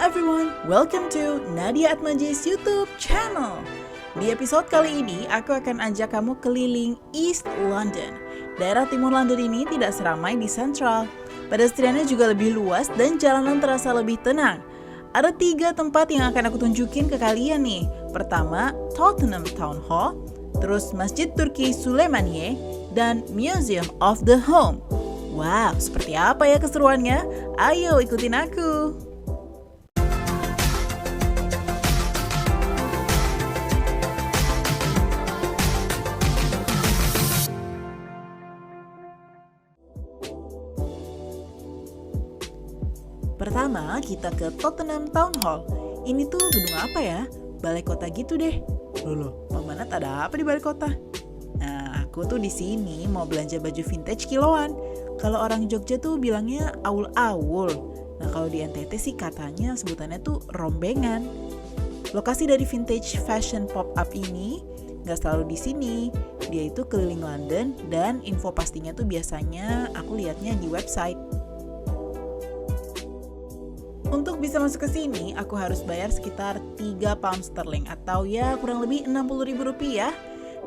everyone, welcome to Nadia Atmaji's YouTube channel. Di episode kali ini, aku akan ajak kamu keliling East London. Daerah timur London ini tidak seramai di Central. Pedestriannya juga lebih luas dan jalanan terasa lebih tenang. Ada 3 tempat yang akan aku tunjukin ke kalian nih. Pertama, Tottenham Town Hall, terus Masjid Turki Süleymaniye, dan Museum of the Home. Wow, seperti apa ya keseruannya? Ayo ikutin aku. Pertama, kita ke Tottenham Town Hall. Ini tuh gedung apa ya? Balai kota gitu deh. Loh, Bang Manat ada apa di balai kota? Nah, aku tuh di sini mau belanja baju vintage kiloan. Kalau orang Jogja tuh bilangnya aul-aul. Nah, kalau di NTT sih katanya sebutannya tuh rombengan. Lokasi dari vintage fashion pop-up ini nggak selalu di sini. Dia itu keliling London dan info pastinya tuh biasanya aku lihatnya di website. Untuk bisa masuk ke sini, aku harus bayar sekitar 3 pound sterling atau ya kurang lebih 60.000 rupiah.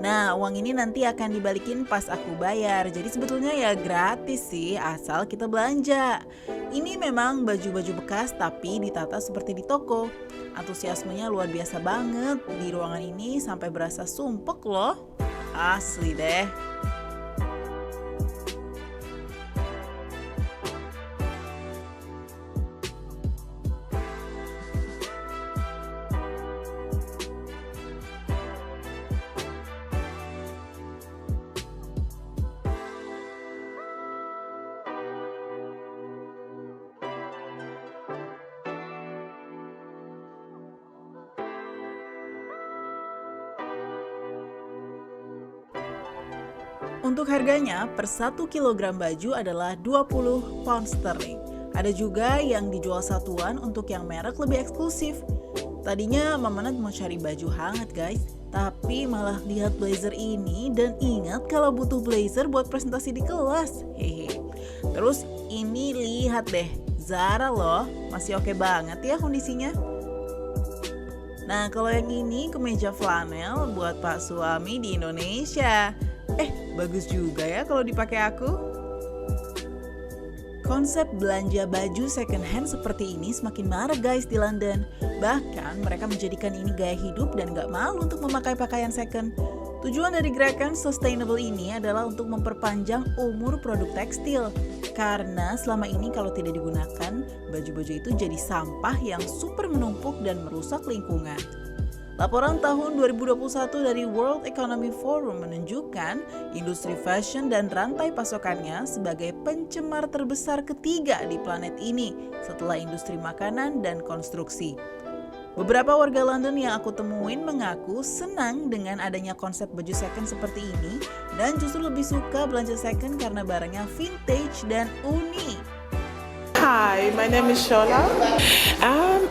Nah, uang ini nanti akan dibalikin pas aku bayar. Jadi sebetulnya ya gratis sih, asal kita belanja. Ini memang baju-baju bekas tapi ditata seperti di toko. Antusiasmenya luar biasa banget. Di ruangan ini sampai berasa sumpek loh. Asli deh. Untuk harganya, per 1 kilogram baju adalah 20 pound sterling. Ada juga yang dijual satuan untuk yang merek lebih eksklusif. Tadinya Mama Nat mau cari baju hangat guys, tapi malah lihat blazer ini dan ingat kalau butuh blazer buat presentasi di kelas. Hehe. Terus ini lihat deh, Zara loh, masih oke banget ya kondisinya. Nah, kalau yang ini kemeja flanel buat Pak suami di Indonesia. Bagus juga ya kalau dipakai aku. Konsep belanja baju second hand seperti ini semakin marak guys di London. Bahkan mereka menjadikan ini gaya hidup dan gak malu untuk memakai pakaian second. Tujuan dari gerakan sustainable ini adalah untuk memperpanjang umur produk tekstil. Karena selama ini kalau tidak digunakan, baju-baju itu jadi sampah yang super menumpuk dan merusak lingkungan. Laporan tahun 2021 dari World Economic Forum menunjukkan industri fashion dan rantai pasokannya sebagai pencemar terbesar ketiga di planet ini setelah industri makanan dan konstruksi. Beberapa warga London yang aku temuin mengaku senang dengan adanya konsep baju second seperti ini dan justru lebih suka belanja second karena barangnya vintage dan unik. Hi, my name is Shola.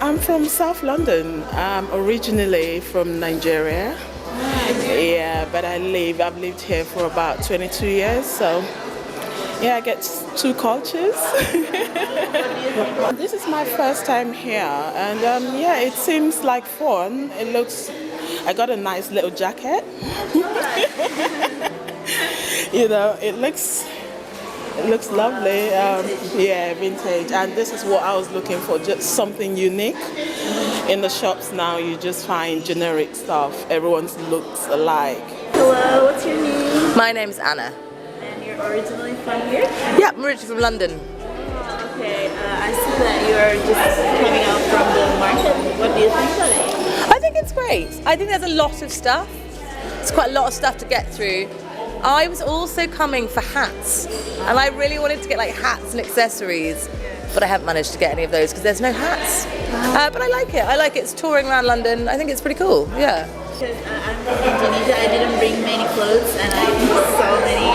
I'm from South London. I'm originally from Nigeria. Yeah, but I've lived here for about 22 years, so yeah, I get 2 cultures. This is my first time here, and yeah, it seems like fun. I got a nice little jacket. It looks lovely, yeah, vintage, and this is what I was looking for, just something unique. In the shops now, you just find generic stuff. Everyone looks alike. Hello, what's your name? My name's Anna. And you're originally from here? Yeah, I'm originally from London. Oh, okay, I see that you're just coming out from the market. What do you think of it? I think it's great. I think there's a lot of stuff. It's quite a lot of stuff to get through. I was also coming for hats, and I really wanted to get like hats and accessories, but I haven't managed to get any of those because there's no hats. But I like it. It's touring around London. I think it's pretty cool. Yeah. Because I'm from Indonesia, I didn't bring many clothes, and I have so many.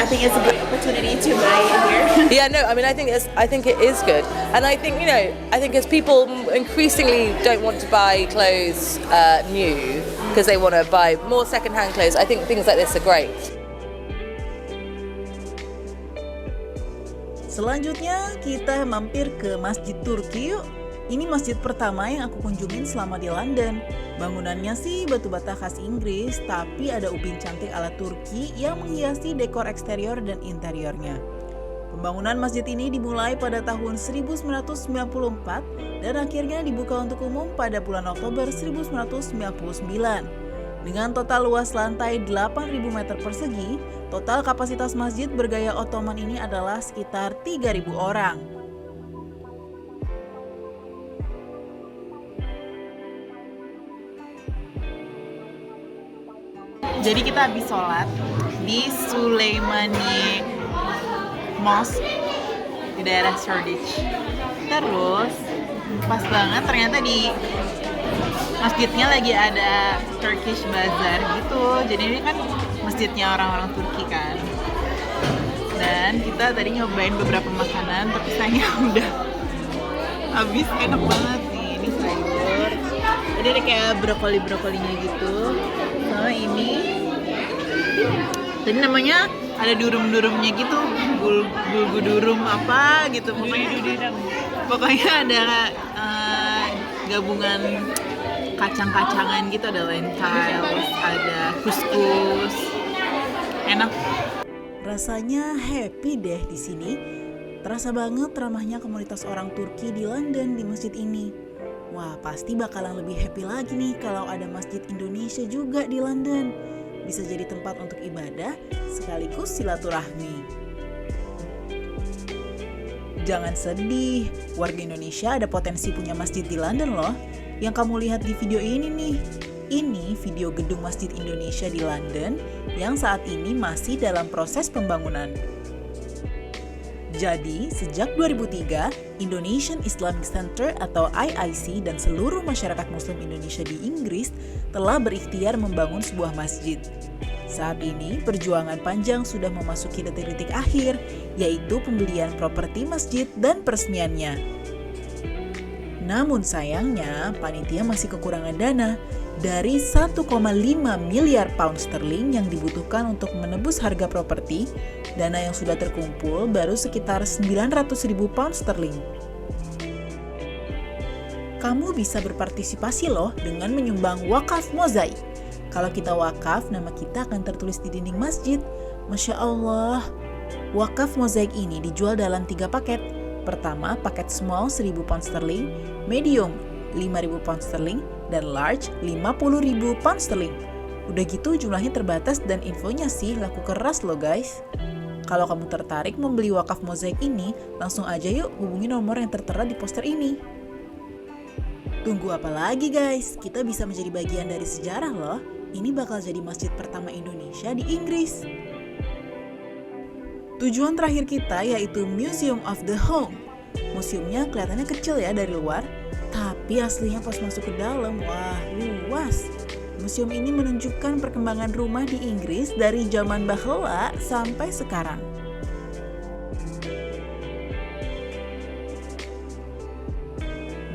I think it's a great opportunity to buy it here. Yeah, no, I mean, I think it is good, and I think as people increasingly don't want to buy clothes new because they want to buy more second-hand clothes, I think things like this are great. Selanjutnya kita mampir ke Masjid Turki yuk. Ini masjid pertama yang aku kunjungin selama di London. Bangunannya sih batu bata khas Inggris, tapi ada ubin cantik ala Turki yang menghiasi dekor eksterior dan interiornya. Pembangunan masjid ini dimulai pada tahun 1994 dan akhirnya dibuka untuk umum pada bulan Oktober 1999. Dengan total luas lantai 8.000 meter persegi, total kapasitas masjid bergaya Ottoman ini adalah sekitar 3.000 orang. Jadi kita habis sholat di Suleimani Mosque di daerah Shoreditch. Terus pas banget ternyata di masjidnya lagi ada Turkish Bazaar gitu. Jadi ini kan masjidnya orang-orang Turki kan. Dan kita tadi nyobain beberapa makanan, tapi sayangnya udah habis. Enak banget nih, ini sayur. Jadi ada kayak brokoli-brokolinya gitu. Sama ini tadi namanya ada durum-durumnya gitu, bulgu durum apa gitu, pokoknya ada gabungan kacang-kacangan gitu, ada lentils, ada couscous, enak. Rasanya happy deh di sini. Terasa banget ramahnya komunitas orang Turki di London di masjid ini. Wah, pasti bakalan lebih happy lagi nih kalau ada masjid Indonesia juga di London. Bisa jadi tempat untuk ibadah sekaligus silaturahmi. Jangan sedih, warga Indonesia ada potensi punya masjid di London loh. Yang kamu lihat di video ini nih. Ini video gedung Masjid Indonesia di London yang saat ini masih dalam proses pembangunan. Jadi, sejak 2003, Indonesian Islamic Center atau IIC dan seluruh masyarakat Muslim Indonesia di Inggris telah berikhtiar membangun sebuah masjid. Saat ini, perjuangan panjang sudah memasuki detik-detik akhir, yaitu pembelian properti masjid dan peresmiannya. Namun sayangnya, panitia masih kekurangan dana. Dari 1,5 miliar pound sterling yang dibutuhkan untuk menebus harga properti, dana yang sudah terkumpul baru sekitar 900.000 pound sterling. Kamu bisa berpartisipasi loh dengan menyumbang wakaf mozaik. Kalau kita wakaf, nama kita akan tertulis di dinding masjid. Masya Allah. Wakaf mozaik ini dijual dalam 3 paket. Pertama, paket small 1.000 pound sterling, medium 5.000 pound sterling, dan large 50.000 pound sterling. Udah gitu jumlahnya terbatas dan infonya sih laku keras loh guys. Kalau kamu tertarik membeli wakaf mozaik ini, langsung aja yuk hubungi nomor yang tertera di poster ini. Tunggu apa lagi guys? Kita bisa menjadi bagian dari sejarah loh. Ini bakal jadi masjid pertama Indonesia di Inggris. Tujuan terakhir kita yaitu Museum of the Home. Museumnya kelihatannya kecil ya dari luar, tapi aslinya pas masuk ke dalam, wah luas. Museum ini menunjukkan perkembangan rumah di Inggris dari zaman bahula sampai sekarang.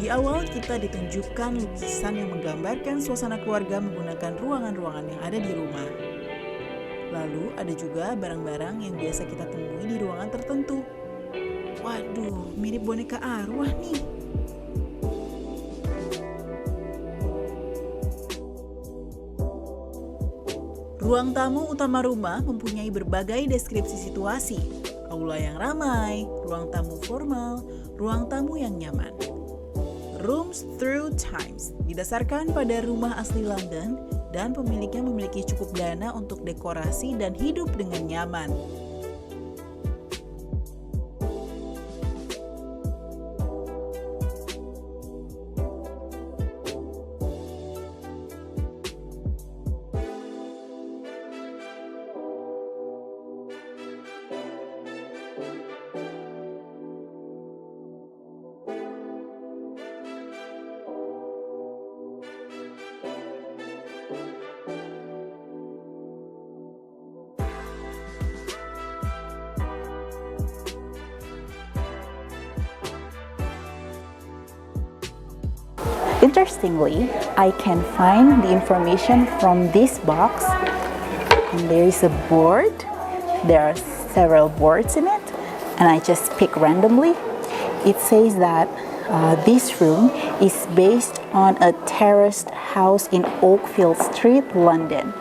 Di awal kita ditunjukkan lukisan yang menggambarkan suasana keluarga menggunakan ruangan-ruangan yang ada di rumah. Lalu ada juga barang-barang yang biasa kita temui di ruangan tertentu. Waduh, mirip boneka arwah nih. Ruang tamu utama rumah mempunyai berbagai deskripsi situasi. Aula yang ramai, ruang tamu formal, ruang tamu yang nyaman. Rooms Through Times didasarkan pada rumah asli London dan pemiliknya memiliki cukup dana untuk dekorasi dan hidup dengan nyaman. Interestingly, I can find the information from this box, and there is a board. There are several boards in it, and I just pick randomly. It says that This room is based on a terraced house in Oakfield Street, London.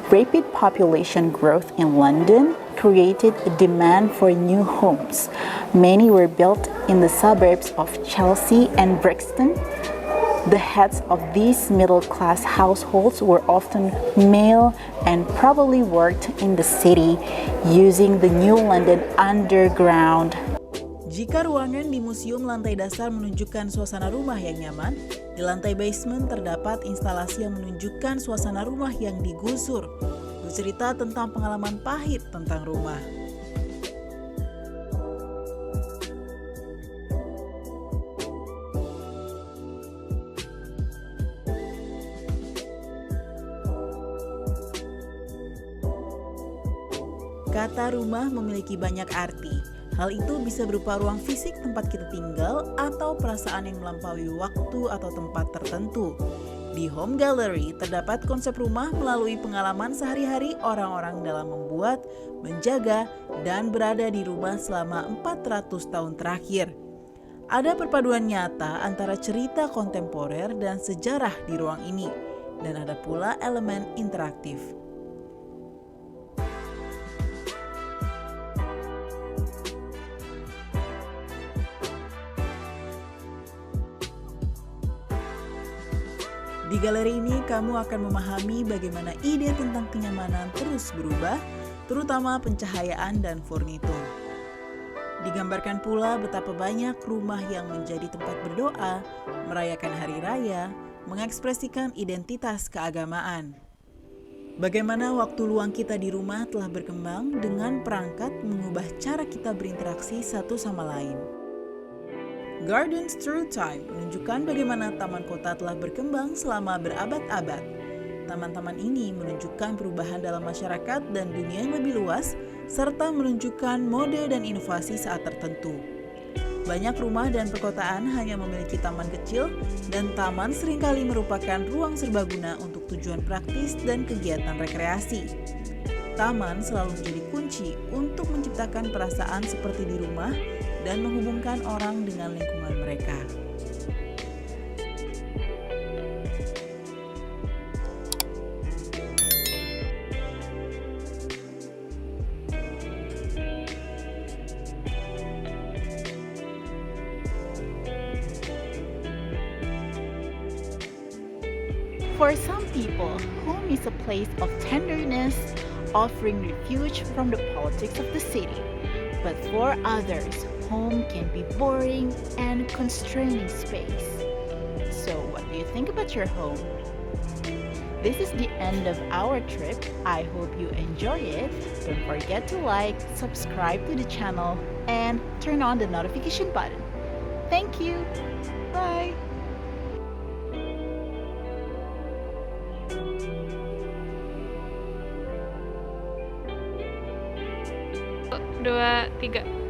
Rapid population growth in London created a demand for new homes. Many were built in the suburbs of Chelsea and Brixton. The heads of these middle-class households were often male and probably worked in the city using the New London Underground. Jika ruangan di museum lantai dasar menunjukkan suasana rumah yang nyaman, di lantai basement terdapat instalasi yang menunjukkan suasana rumah yang digusur. Bercerita tentang pengalaman pahit tentang rumah. Kata rumah memiliki banyak arti. Hal itu bisa berupa ruang fisik tempat kita tinggal atau perasaan yang melampaui waktu atau tempat tertentu. Di Home Gallery terdapat konsep rumah melalui pengalaman sehari-hari orang-orang dalam membuat, menjaga, dan berada di rumah selama 400 tahun terakhir. Ada perpaduan nyata antara cerita kontemporer dan sejarah di ruang ini, dan ada pula elemen interaktif. Di galeri ini, kamu akan memahami bagaimana ide tentang kenyamanan terus berubah, terutama pencahayaan dan furnitur. Digambarkan pula betapa banyak rumah yang menjadi tempat berdoa, merayakan hari raya, mengekspresikan identitas keagamaan. Bagaimana waktu luang kita di rumah telah berkembang dengan perangkat mengubah cara kita berinteraksi satu sama lain. Gardens Through Time menunjukkan bagaimana taman kota telah berkembang selama berabad-abad. Taman-taman ini menunjukkan perubahan dalam masyarakat dan dunia yang lebih luas, serta menunjukkan mode dan inovasi saat tertentu. Banyak rumah dan perkotaan hanya memiliki taman kecil, dan taman seringkali merupakan ruang serbaguna untuk tujuan praktis dan kegiatan rekreasi. Taman selalu menjadi kunci untuk menciptakan perasaan seperti di rumah dan menghubungkan orang dengan lingkungan mereka. For some people, home is a place of tenderness, offering refuge from the politics of the city. But for others, home can be boring and constraining space. So what do you think about your home? This is the end of our trip. I hope you enjoy it. Don't forget to like, subscribe to the channel, and turn on the notification button. Thank you. Bye. 2, 3